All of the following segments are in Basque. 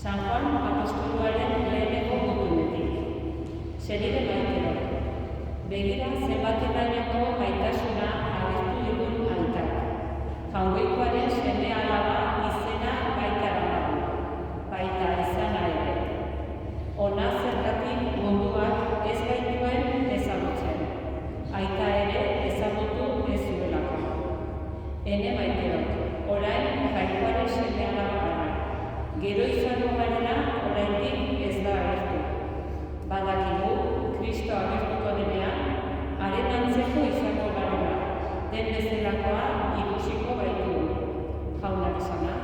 San Juan apostoluaren lehenengo gutunetik. Senide maitero, begira zenbatenainoko maitasuna agertu digun aitak. Jaungoikoaren seme alaba izena baita dago, baita izana ere. Ona zergatik munduak ez gaituen ezagutzen. Aita ere ezagutu ez zuelako. Ene maitero, orain jainkoaren seme alaba gara. Gero izango garena oraindik ez da agertu. Badakigu, Kristo agertuko denean, haren antzeko izango garela. Den bezalakoa ikusiko baitu. Jaunak esana.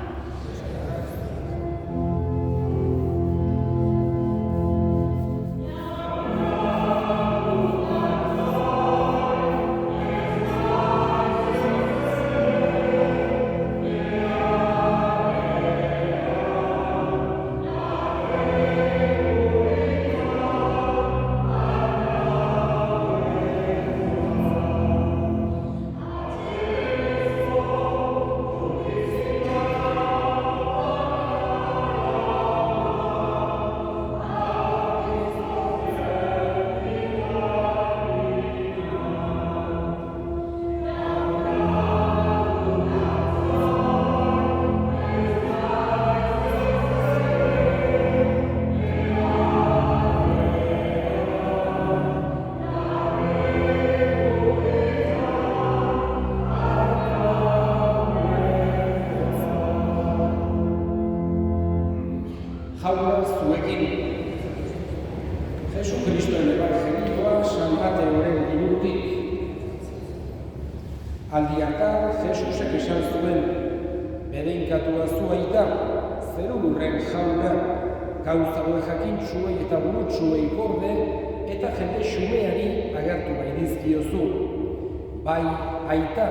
Jauna zuekin. Jesu Kristoen evangelioa San Mateoren liburutik. Aldi hartan Jesusek esan zuen, bedeinkatua zu aita, zerurren jauna, gauza hauek jakintsuei eta burutsuei gorde, eta jende xumeari agertu nahi dizkiozu. Bai, aita,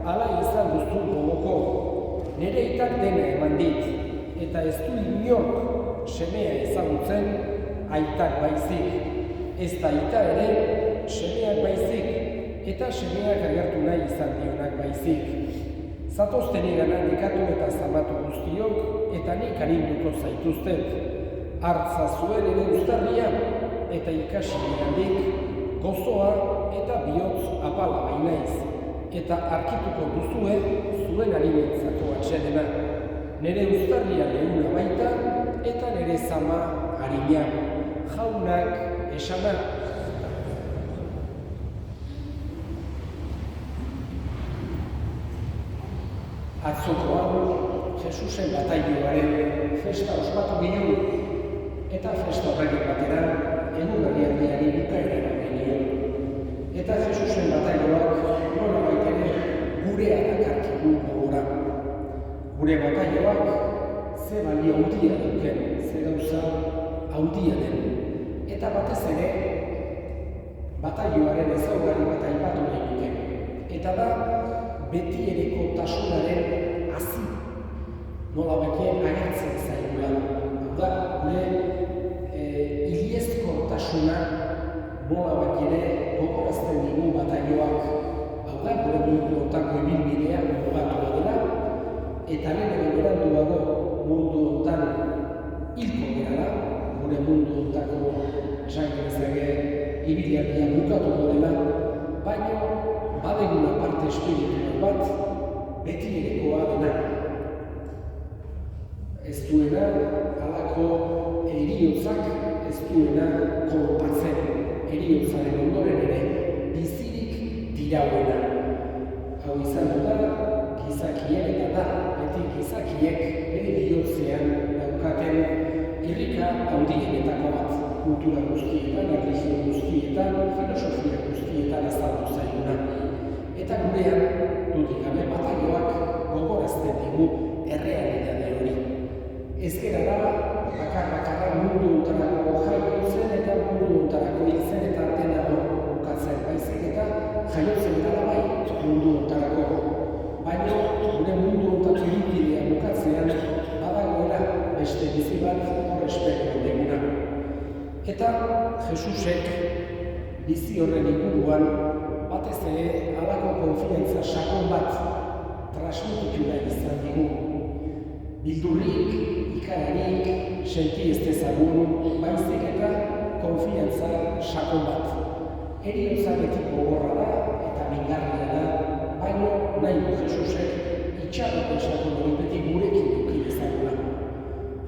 hala izan duzu gogoko, nire aitak dena eman dit, eta ez du inork semea ezagutzen aitak baizik. Ez da aita ere semeak baizik, eta semeak agertu nahi izan dionak baizik. Zatozten igana nekatu eta zamatu guztiok, eta nik arinduko zaituztet. Hartza zuen ere uztarria, eta ikasi nigandik, gozoa eta bihotz apala bainaiz, eta arkituko duzue zuen arimentzako atsedena. Nere uztarria lehuna baita, eta nere zama harina. Jaunak esana. Atzokoan, Jesusen batailioaren festa ospatu ginen, eta festa horrekin batera, egunarialdiari bukaera genien. Eta Jesusen batailioak nola baitere gurea dakarkigu gogora. Gure batailioak ze balio handia duken, ze gauza handia den. Eta batez ere, batailioaren ezaugarri bat aipatu nahi duke. Eta da, beti ereko tasunaren hazi. Nola bakien agertzen zaigula. Hau da, gure iliezko tasuna nola bakiene gogorazten digu batailioak. Hau da, gure mundu otako ibilbidea mugatu dela, eta lehen beranduago mundu ontan hilko gerala, gure mundu ontako esan genezake ibilialdia bukatu dela, baina badeguna parte espiritual bat beti erekoa dena. Ez duena halako heriotzak ez duena kolpatzen, heriotzaren ondoren ere bizirik dirauena. Hau izan da, gizakiek eta da, beti gizakiek bere bihotzean daukaten irrika handienetako bat. Kultura guztietan, erlijio guztietan, filosofia guztietan azaldu zaiguna. Eta gurean, dudik gabe batailioak gogorazten digu errealitate hori. Ez gara da, bakar-bakarra mundu ontarako jaiotzen eta mundu ontarako hiltzen eta denago bukatzen. Baizik eta jaiotzen gara bai mundu ontarako. Baina gure mundu ontako ibilbidea bukatzean badagoela beste bizi bat horrespeko deguna. Eta Jesusek bizi horren inguruan batez ere halako konfiantza sakon bat transmititu nahi izan digu. Bildurrik ikararik senti ez dezagun, baizik eta konfiantza sakon bat. Heriotza beti gogorra da eta mingarria da, baina nahi du Jesusek itxaropen sakon hori beti gurekin eduki dezagula.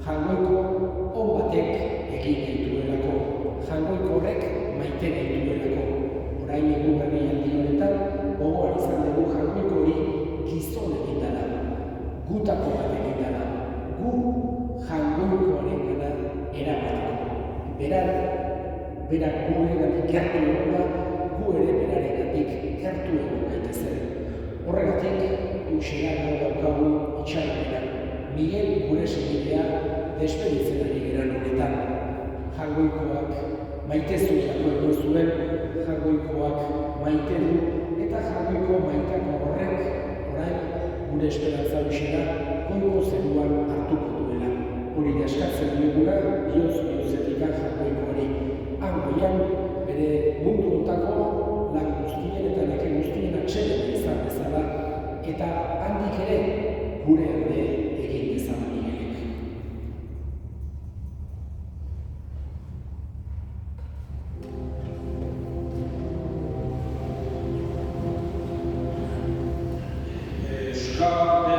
Jangoiko on batek egin gaituelako, jangoiko horrek maite gaituelako. Orain egu berrialdi honetan, gogoan izan dugu jangoiko hori gizon egin dela, gutako bat egin dela, gu jangoikoaren gana eramateko. Berak guregatik gertu egon da, gu ere beraregatik gertu egon gaitezen. Horregatik, eusenak hau daukagu itxaropena. Miguel gure segidea despeditzen ari geran honetan. Jangoikoak maite zuelako egon zuen, jangoikoak maite du, eta jangoiko maitako horrek orain gure esperantza eusenak goiko zeruan hartuko duela. Hori da eskatzen dueguna, bihotz-bihotzetik jangoikoari. Hangoian, bere mundu ontako lan guztien eta neke guztien atxeden izan bezala, eta handik ere gure alde egin dezala Miguelek. Amen.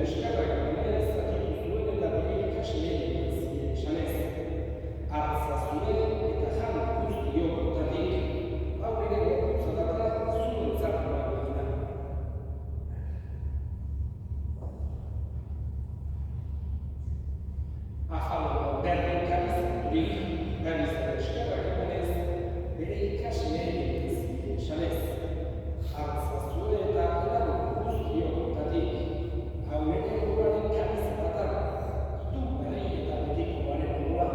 eskerrak emanez zatitu zuen eta bere ikasleen zien esanez. Hartza zure eta jan guztiok botatik, hau ere gorputza data zuentzat bagina. Afalo berdin karizaturik, garizaren eskerrak emanez bere ikasleen zien esanez. Hartza zure eta jan guztiok botatik, hau ere gorputza karizaturik, itu berai eta betikoaren ondoa,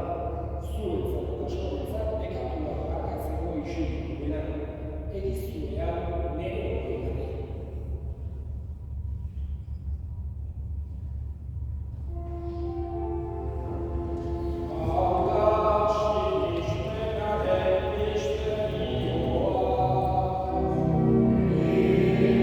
zuentzat eta askorentzat bekatua bakatzeko isildu duena, egizunean nire horretari. Amen.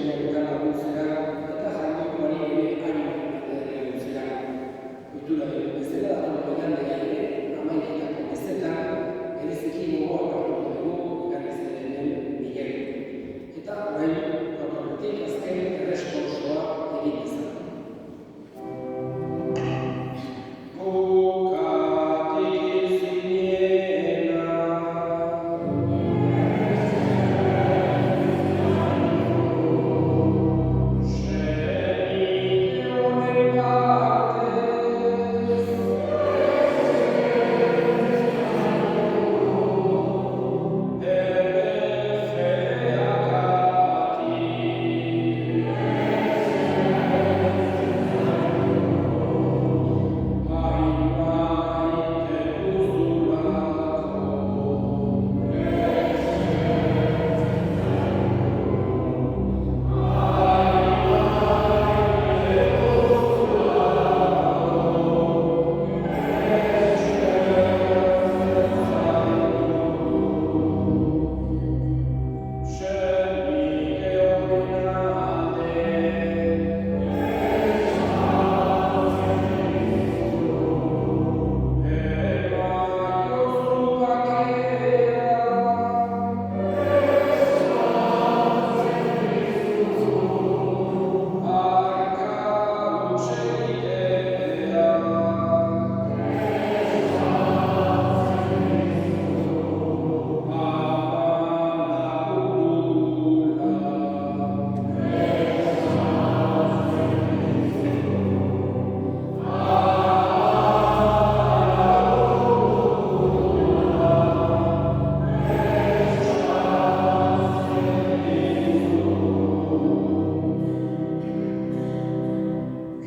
seminaretan laguntzera eta jainkoari ere animatu laguntzera. Ohitura dugu bezala, datorren igandean ere, hamaiketako bezetan, bereziki gogoak hartuko dugu Garbiziaren Miguel. Eta orain, datorretik azken erresponsoa egin dezagun.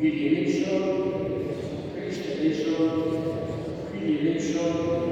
Figli election,